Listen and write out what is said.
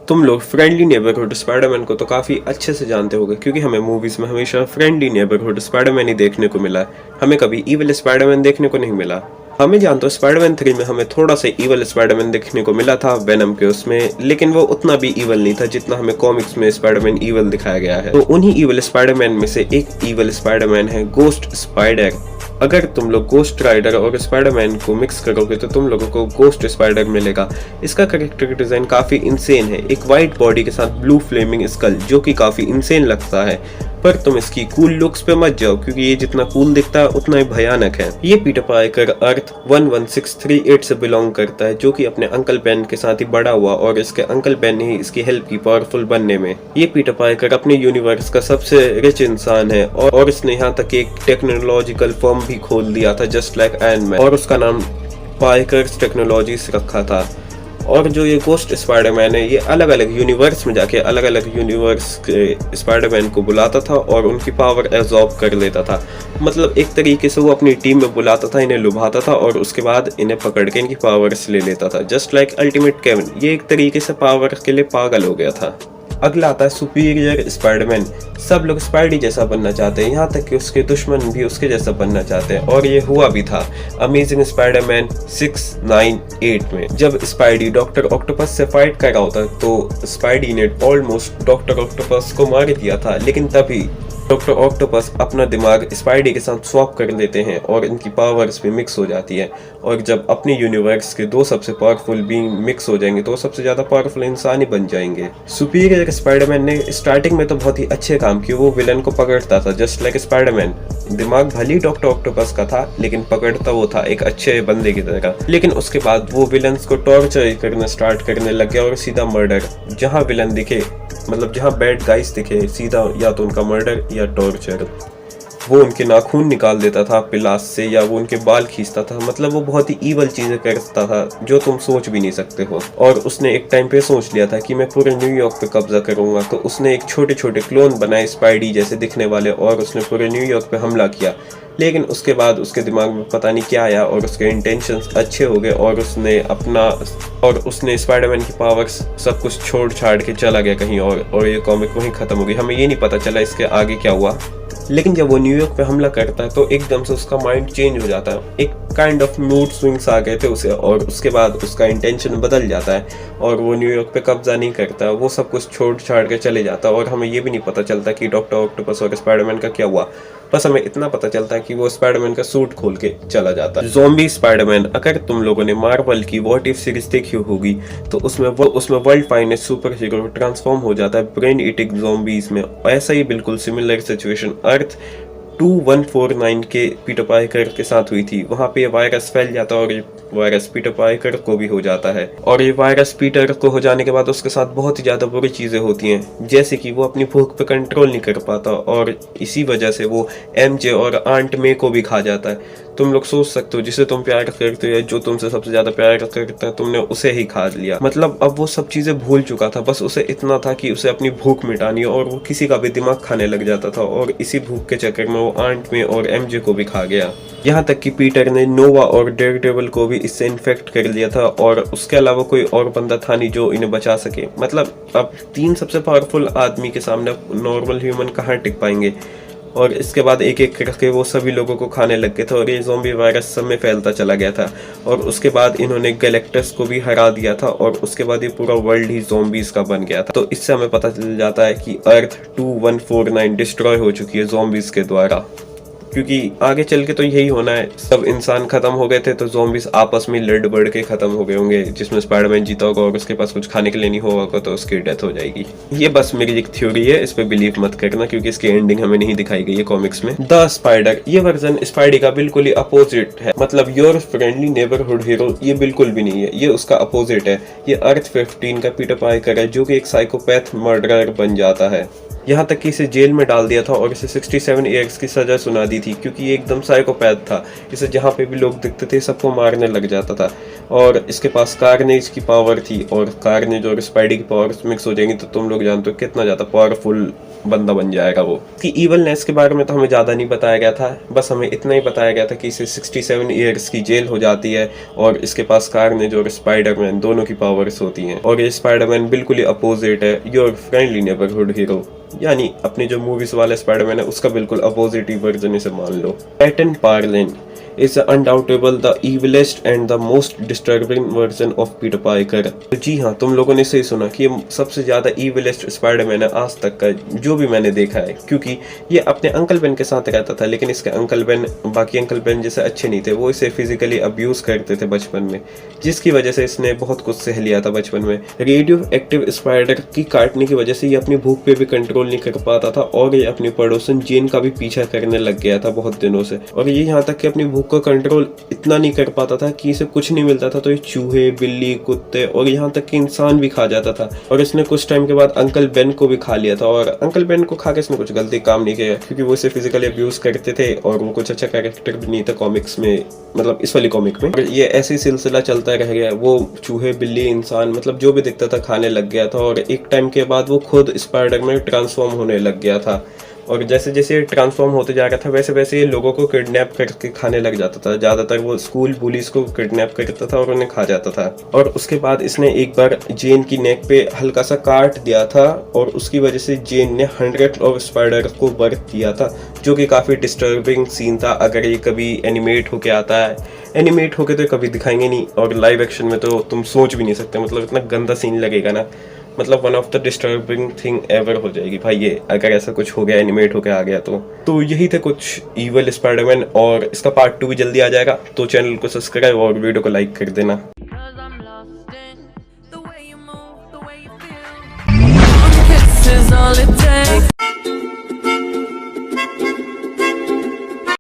तुम लोग friendly neighbourhood Spiderman को तो काफ़ी अच्छे से जानते होगे क्योंकि हमें मूवीज़ में हमेशा फ्रेंडली नेबरहुड स्पाइडरमैन ही देखने को मिला है। हमें कभी ईविल स्पाइडरमैन देखने को नहीं मिला। हमें जानते हो स्पाइडरमैन 3 में हमें थोड़ा सा ईवल स्पाइडरमैन देखने को मिला था वेनम के उसमें, लेकिन वो उतना भी ईवल नहीं था जितना हमें कॉमिक्स में स्पाइडरमैन ईवल दिखाया गया है। तो उन्हीं ईवल स्पाइडरमैन में से एक ईवल स्पाइडरमैन है गोस्ट स्पाइडर। अगर तुम लोग गोस्ट राइडर और स्पाइडरमैन को मिक्स करोगे तो तुम लोगों को गोस्ट स्पाइडर मिलेगा। इसका कैरेक्टर डिजाइन काफी इंसेन है, एक वाइट बॉडी के साथ ब्लू फ्लेमिंग स्कल जो कि काफी इंसेन लगता है। पर तुम इसकी कूल लुक्स पे मत जाओ क्योंकि ये जितना कूल दिखता है उतना ही भयानक है। ये पीटर पार्कर अर्थ 11638 से बिलोंग करता है जो कि अपने अंकल बेन के साथ ही बड़ा हुआ और इसके अंकल बेन ने ही इसकी हेल्प की पावरफुल बनने में। ये पीटर पार्कर अपने यूनिवर्स का सबसे रिच इंसान है और इसने यहाँ तक एक टेक्नोलॉजिकल फर्म भी खोल दिया था जस्ट लाइक आयरन मैन और उसका नाम पार्कर्स टेक्नोलॉजीज रखा था। और जो ये गोस्ट स्पाइडरमैन है ये अलग अलग यूनिवर्स में जाके अलग अलग यूनिवर्स के स्पाइडरमैन को बुलाता था और उनकी पावर एब्जॉर्ब कर लेता था। मतलब एक तरीके से वो अपनी टीम में बुलाता था, इन्हें लुभाता था और उसके बाद इन्हें पकड़ के इनकी पावर्स ले लेता था जस्ट लाइक अल्टीमेट केविन। ये एक तरीके से पावर के लिए पागल हो गया था। अगला आता है सुपीरियर स्पाइडरमैन। सब लोग स्पाइडी जैसा बनना चाहते हैं, यहाँ तक कि उसके दुश्मन भी उसके जैसा बनना चाहते हैं और ये हुआ भी था अमेजिंग स्पाइडरमैन 698 में। जब स्पाइडी डॉक्टर ऑक्टोपस से फाइट कर रहा होता तो स्पाइडी ने ऑलमोस्ट डॉक्टर ऑक्टोपस को मार दिया था, लेकिन तभी डॉक्टर ऑक्टोपस अपना दिमाग स्पाइडी के साथ स्वैप कर लेते हैं और इनकी पावर्स भी मिक्स हो जाती है। और जब अपने यूनिवर्स के दो सबसे पावरफुल बीइंग मिक्स हो जाएंगे तो सबसे ज्यादा पावरफुल इंसान ही बन जाएंगे। सुपीरियर स्पाइडरमैन ने स्टार्टिंग में तो बहुत ही अच्छे काम किए, वो विलन को पकड़ता था जस्ट लाइक स्पाइडरमैन। दिमाग भली डॉक्टर ऑक्टोपस का था लेकिन पकड़ता वो था एक अच्छे बंदे की तरह। लेकिन उसके बाद वो विलन्स को टॉर्चर करना स्टार्ट करने लग गया और सीधा मर्डर। जहाँ विलन दिखे मतलब जहाँ बैड गाइस दिखे सीधा या तो उनका मर्डर या टॉर्चर। वो उनके नाखून निकाल देता था पिलास से या वो उनके बाल खींचता था। मतलब वो बहुत ही ईवल चीजें करता था जो तुम सोच भी नहीं सकते हो। और उसने एक टाइम पे सोच लिया था कि मैं पूरे न्यूयॉर्क पे कब्जा करूंगा, तो उसने एक छोटे छोटे क्लोन बनाए स्पाइडी जैसे दिखने वाले और उसने पूरे न्यूयॉर्क पे हमला किया। लेकिन उसके बाद उसके दिमाग में पता नहीं क्या आया और उसके इंटेंशंस अच्छे हो गए और उसने स्पाइडरमैन की पावर्स सब कुछ छोड़ छाड़ के चला गया कहीं और ये कॉमिक वहीं खत्म हो गई। हमें ये नहीं पता चला इसके आगे क्या हुआ। लेकिन जब वो न्यूयॉर्क पे हमला करता है तो एकदम से उसका माइंड चेंज हो जाता है, एक काइंड ऑफ मूड स्विंग्स आ गए थे उसे और उसके बाद उसका इंटेंशन बदल जाता है और वो न्यूयॉर्क पे कब्जा नहीं करता, वो सब कुछ छोड़ छाड़ के चले जाता है। और हमें ये भी नहीं पता चलता कि डॉक्टर ऑक्टोपस और स्पाइडरमैन का क्या हुआ, बस हमें इतना पता चलता है कि वो स्पाइडरमैन का सूट खोल के चला जाता है। ज़ॉम्बी स्पाइडरमैन, अगर तुम लोगों ने मार्वल की व्हाट इफ सीरीज देखी होगी तो उसमें world finest super hero transform हो जाता है ब्रेन ईटिंग ज़ॉम्बीज में। ऐसा ही बिल्कुल सिमिलर सिचुएशन अर्थ 2149 के पीटर पार्कर के साथ हुई थी। वहां पे ये वायरस फैल जाता है और ये वायरस पीटर पार्कर को भी हो जाता है और ये वायरस पीटर को हो जाने के बाद उसके साथ बहुत ही ज्यादा बुरी चीजें होती हैं, जैसे कि वो अपनी भूख पे कंट्रोल नहीं कर पाता और इसी वजह से वो एमजे और आंट मे को भी खा जाता है। तुम लोग सोच सकते हो जिसे तुम प्यार करते हो, जो तुमसे सबसे ज्यादा प्यार करता है, तुमने उसे ही खा लिया। मतलब अब वो सब चीजें भूल चुका था, बस उसे इतना था कि उसे अपनी भूख मिटानी है और वो किसी का भी दिमाग खाने लग जाता था और इसी भूख के चक्कर में वो आंट में और एमजे को भी खा गया। यहाँ तक कि पीटर ने नोवा और डेयरडेविल को भी इससे इन्फेक्ट कर लिया था और उसके अलावा कोई और बंदा था नहीं जो इन्हें बचा सके। मतलब अब 3 सबसे पावरफुल आदमी के सामने नॉर्मल ह्यूमन कहाँ टिक पाएंगे। और इसके बाद एक एक करके वो सभी लोगों को खाने लग गए थे और ये ज़ॉम्बी वायरस सब में फैलता चला गया था। और उसके बाद इन्होंने गैलेक्टस को भी हरा दिया था और उसके बाद ये पूरा वर्ल्ड ही ज़ॉम्बीज का बन गया था। तो इससे हमें पता चल जाता है कि अर्थ 2149 डिस्ट्रॉय हो चुकी है ज़ॉम्बीज के द्वारा, क्योंकि आगे चल के तो यही होना है। सब इंसान खत्म हो गए थे तो ज़ॉम्बीज आपस में लड़ बढ़ के खत्म हो गए होंगे, जिसमें स्पाइडरमैन जीता होगा और उसके पास कुछ खाने के लिए नहीं होगा तो उसकी डेथ हो जाएगी। ये बस मेरी एक थ्योरी है, इस पे बिलीव मत करना क्योंकि इसकी एंडिंग हमें नहीं दिखाई गई है कॉमिक्स में। द स्पाइडर, ये वर्जन स्पाइडी का बिल्कुल ही अपोजिट है। मतलब योर फ्रेंडली नेबरहुड हीरो ये बिल्कुल भी नहीं है, ये उसका अपोजिट है। ये अर्थ 15 का पीटर पार्कर है जो कि एक साइकोपैथ मर्डरर बन जाता है। यहाँ तक कि इसे जेल में डाल दिया था और इसे 67 ईयर्स की सज़ा सुना दी थी, क्योंकि ये एकदम साइकोपैथ था। इसे जहाँ पे भी लोग दिखते थे सबको मारने लग जाता था, और इसके पास कार्नेज की पावर थी, और कार्नेज और स्पाइडी की पावर मिक्स हो जाएंगी तो तुम लोग जानते हो कितना ज़्यादा पावरफुल बंदा बन जाएगा वो। कि इवलनेस के बारे में तो हमें ज़्यादा नहीं बताया गया था, बस हमें इतना ही बताया गया था कि इसे 67 ईयर्स की जेल हो जाती है और इसके पास कार्नेज और स्पाइडरमैन दोनों की पावर्स होती हैं, और ये स्पाइडरमैन बिल्कुल ही अपोजिट है योर फ्रेंडली नेबरहुड हीरो, यानी अपनी जो मूवीज वाला स्पाइडरमैन है उसका बिल्कुल अपोजिट ही वर्जन इसे मान लो। Patton Parlin is undoubtable the evilest and the most disturbing version of Peter Parker। तो जी हाँ, तुम लोगों ने सही सुना कि ये सबसे ज्यादा evilest स्पाइडरमैन है आज तक का जो भी मैंने देखा है, क्योंकि ये अपने अंकल बेन के साथ रहता था, लेकिन इसके अंकल बेन बाकी अंकल बेन जैसे अच्छे नहीं थे, वो इसे फिजिकली अब्यूज करते थे बचपन में, जिसकी वजह से इसने बहुत कुछ सह लिया था बचपन में। रेडियो एक्टिव स्पाइडर की काटने की वजह से ये अपनी भूख पे भी कंट्रोल नहीं कर पाता था, और ये अपनी पड़ोसन जेन का भी पीछा करने लग गया था बहुत दिनों से, और ये यहाँ तक कि अपनी भूख को कंट्रोल इतना नहीं कर पाता था कि इसे कुछ नहीं मिलता था तो ये चूहे, बिल्ली, कुत्ते और यहाँ तक कि इंसान भी खा जाता था। और इसने कुछ टाइम के बाद अंकल बेन को भी खा लिया था, और अंकल बेन को खा के इसने कुछ गलती काम नहीं किया, क्योंकि वो इसे फिजिकली अब्यूज करते थे और वो कुछ अच्छा कैरेक्टर भी नहीं था कॉमिक्स में, मतलब इस वाली कॉमिक में। ये ऐसे सिलसिला चलता रह गया, वो चूहे, बिल्ली, इंसान मतलब जो भी दिखता था खाने लग गया था, और एक टाइम के बाद वो खुद स्पाइडर में ट्रांसफॉर्म होने लग गया था, और जैसे जैसे ट्रांसफॉर्म होते जा रहा था वैसे वैसे ये लोगों को किडनैप करके खाने लग जाता था। ज़्यादातर वो स्कूल बुलीज को किडनैप करता था और उन्हें खा जाता था। और उसके बाद इसने एक बार जेन की नेक पे हल्का सा काट दिया था, और उसकी वजह से जेन ने 100 ऑफ स्पाइडर को बर्थ दिया था, जो कि काफ़ी डिस्टर्बिंग सीन था। अगर ये कभी एनिमेट होके आता है, एनिमेट होके तो कभी दिखाएंगे नहीं, और लाइव एक्शन में तो तुम सोच भी नहीं सकते, मतलब इतना गंदा सीन लगेगा ना, मतलब one of the disturbing thing ever हो जाएगी भाई ये, अगर ऐसा कुछ हो गया एनिमेट होके आ गया तो यही थे कुछ इवल स्पाइडरमैन, और इसका पार्ट 2 भी जल्दी आ जाएगा, तो चैनल को सब्सक्राइब और वीडियो को लाइक कर देना। All it takes